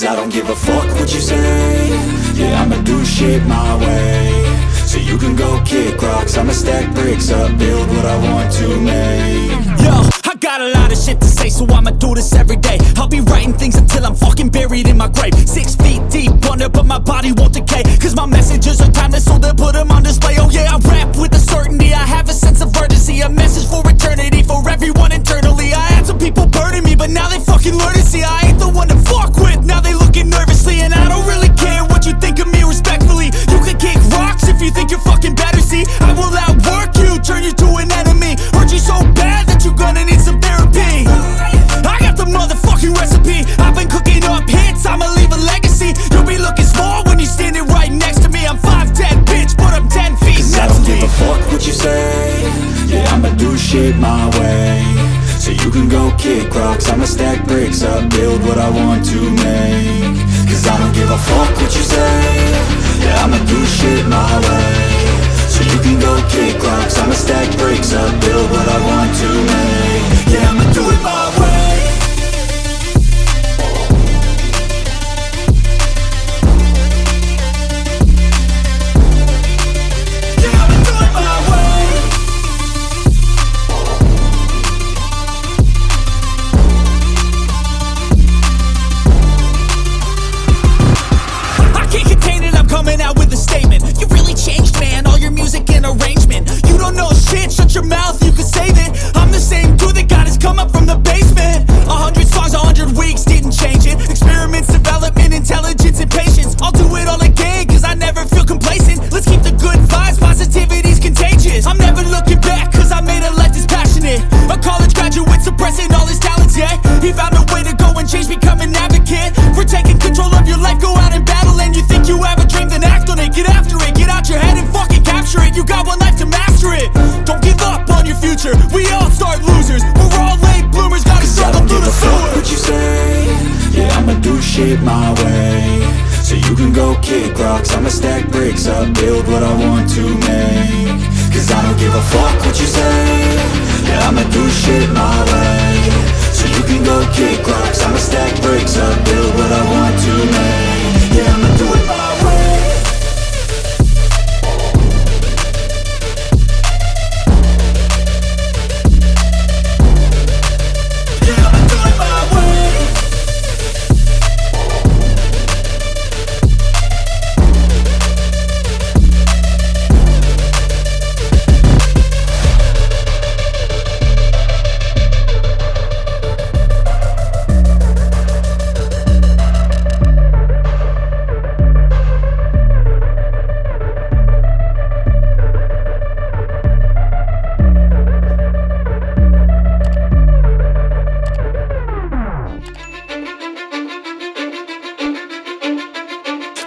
Cause I don't give a fuck what you say. Yeah, I'ma do shit my way. So you can go kick rocks, I'ma stack bricks up, build what I want to make. Yo, I got a lot of shit to say, so I'ma do this every day. I'll be writing things until I'm fucking buried in my grave. 6 feet deep under, but my body won't decay. Cause my messages are timeless, so they'll put them on display. Oh yeah, I rap with a certainty, I have a sense of urgency. A message for eternity, for everyone internally. I had some people burning me, but now they fucking learn to see I ain't the one to fuck with, now they looking nervously. And I don't really care what you think of me respectfully. You can kick rocks if you think you're fucking better, see. I will outwork you, turn you to an enemy. Hurt you so bad that you're gonna need some therapy. I got the motherfucking recipe. I've been cooking up hits, I'ma leave a legacy. You'll be looking small when you're standing right next to me. I'm 5'10", bitch, but I'm 10 feet Cause I don't give a fuck what you say. Yeah, I'ma do shit my way. So you can go kick rocks, I'ma stack bricks up, build what I want to make. Cause I don't give a fuck what you say. Yeah, I'ma do shit my way. So you can go kick rocks, I'ma stack bricks up, build what I want to make. Yeah, I'ma do it my way. Yeah, I'ma do it my way. I can't contain it, I'm coming out with a statement. You really changed, man, all your music and arrangement. You don't know shit, shut your mouth, you can save it. I'm the same dude that got his come up from the basement. 100 songs, 100 weeks, didn't change it. Experiments, development, intelligence, and patience. I'll do it all again, cause I never feel complacent. Let's keep the good vibes, positivity's contagious. I'm never looking back, cause I made a life that's passionate. A college graduate suppressing all his talents, yeah. He found a way to go and change, become an advocate. For taking control of your life, go out and battle. And you think you have a dream, then act on it. Get after it, get out your head and fucking capture it. You got one life to master it. Don't give up on your future, we all start losers. We're all late bloomers, gotta struggle through the sewer. What you say? Yeah, I'ma do shit my way. So you can go kick rocks, I'ma stack bricks up, build what I want to make. Cause I don't give a fuck what you say. Yeah, I'ma do shit my way. So you can go kick rocks, I'ma stack bricks up, build what I want to make. Yeah, I'ma do it my way. Yeah, I'ma do it my way.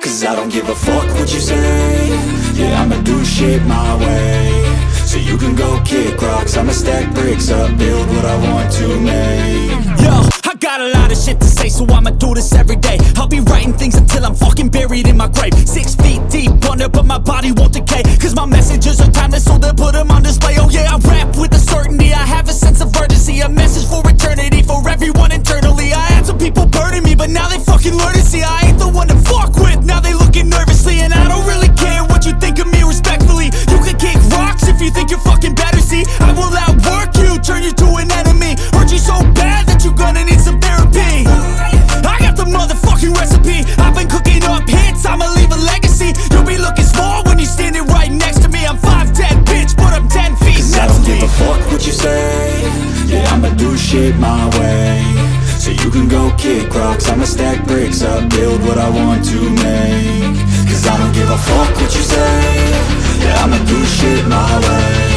Cause I don't give a fuck what you say. Yeah, I'ma do shit my way. So you can go kick rocks, I'ma stack bricks up, build what I want to make. Yo, I got a lot of shit to say, so I'ma do this every day. I'll be writing things until I'm fucking buried in my grave. 6 feet deep under, but my body won't decay. Cause my messages are timeless, so they'll put them on display. Oh yeah, I rap with a certainty, I have a sense of urgency. A message for eternity, for everyone internally. I had some people burning me, but now they fucking learn to see I ain't the one to fuck with, now they looking nervously. And I don't really care what you think of me respectfully. You can kick rocks if you think you're fucking better, see. I will outwork you, turn you to an enemy. Hurt you so bad that you're gonna need some therapy. I got the motherfucking recipe. I've been cooking up hits, I'ma leave a legacy. You'll be looking small when you're standing right next to me. I'm 5'10", bitch, but I'm 10 feet Cause I don't give a fuck what you say. Yeah, I'ma do shit my way. So you can go kick rocks, I'ma stack bricks up, build what I want to make. Cause I don't give a fuck what you say. Yeah, I'ma do shit my way.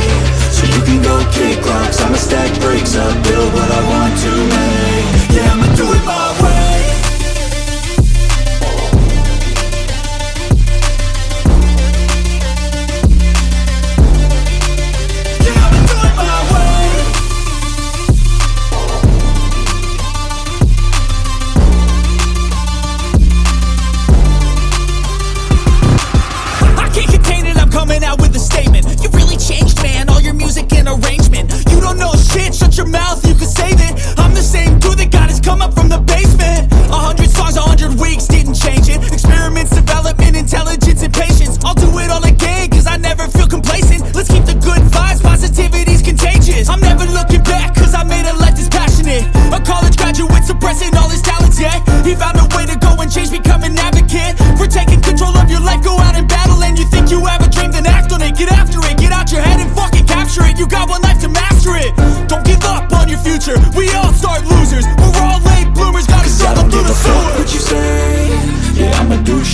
So you can go kick rocks, I'ma stack bricks up, build what I want to make. Yeah, I'ma do it my way. Yeah, I'ma do it my way. I can't contain it, I'm coming out with a statement. You really changed, man, all your music and arrangement. You don't know shit, shut your mouth,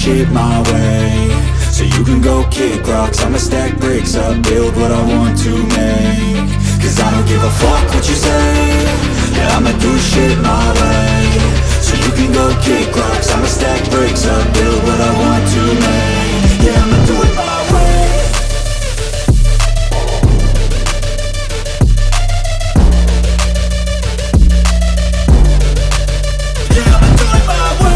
shit my way, so you can go kick rocks. I'ma stack bricks up, build what I want to make. Cause I don't give a fuck what you say, yeah, I'ma do shit my way, so you can go kick rocks. I'ma stack bricks up, build what I want to make. Yeah, I'ma do it my way. Yeah, I'ma do it my way.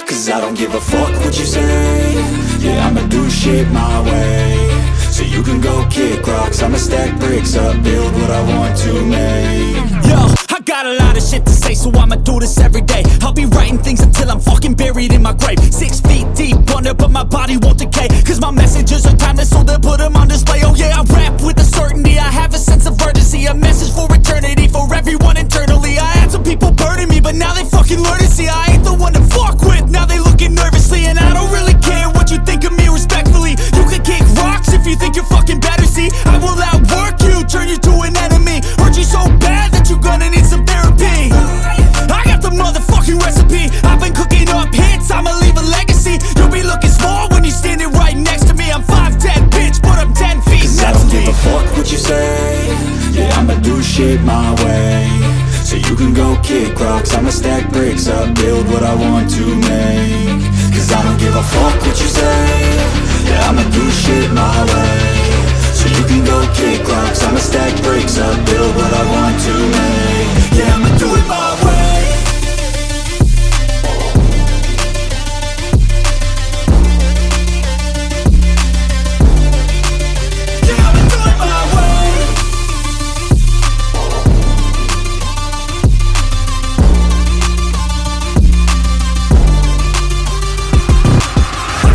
Cause I don't give a fuck what you say, yeah, I'ma do shit my way, so you can go kick rocks. I'ma stack bricks up, build what I want to make. Yo, I got a lot of shit to say, so I'ma do this every day. I'll be writing things until I'm fucking buried in my grave. 6 feet deep under, but my body won't decay. Cause my messages are timeless, so they'll put them on display. Oh yeah, I rap with a certainty, I have a sense of urgency. A message for eternity, for everyone internally. I had some people burning me, but now they fucking learn to see I ain't the one to fuck with. Now they looking nervously, and I don't really care what you think of me respectfully. You can kick rocks if you think you're fucking better, see. I will outwork you, turn you to an enemy. Hurt you so bad that you're gonna need some therapy. I got the motherfucking recipe, I've been cooking up hits, I'ma leave a legacy. You'll be looking small when you're standing right next to me. I'm 5'10", bitch, but I'm 10 feet. Cause I don't give a fuck what you say, yeah, I'ma do shit my way, so you can go kick rocks. I'ma stack bricks up, build what I want to make. Cause I don't give a fuck what you say, yeah, I'ma do shit my way, so you can go kick rocks. I'ma stack bricks up, build what I want to make. Yeah, I'ma do it my way. Yeah, I'ma do it my way.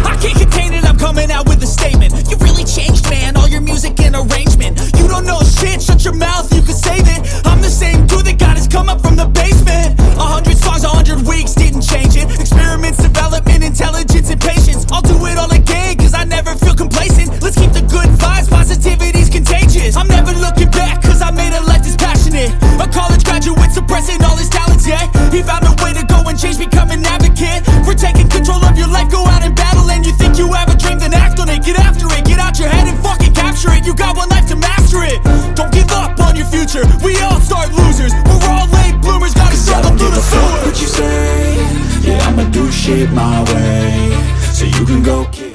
I can't contain it, I'm coming out with a statement. You really changed, man, all your music and arrangement. You don't know shit, shut your mouth, you can save it. I'm the same dude that got his come up from the basement. 100 songs, 100 weeks, didn't change it. Experiments, development, intelligence, and patience. I'll do it all again, cause I never feel complacent. Let's keep the good vibes, positivity's contagious. I'm never looking back, cause I made a life that's passionate. A college graduate suppressing all his talents, yeah. He found a way to go and change, become an advocate for taking control of your life, go out and battle. And you think you have a dream, then act on it. Get after it, get out your head and fucking capture it. You got one life to master it. Don't give up on your future, we all start losers. We're all late bloomers, gotta Cause I struggle don't through give the a fuck sewer. what you say, yeah, I'ma do shit my way, so you can go kick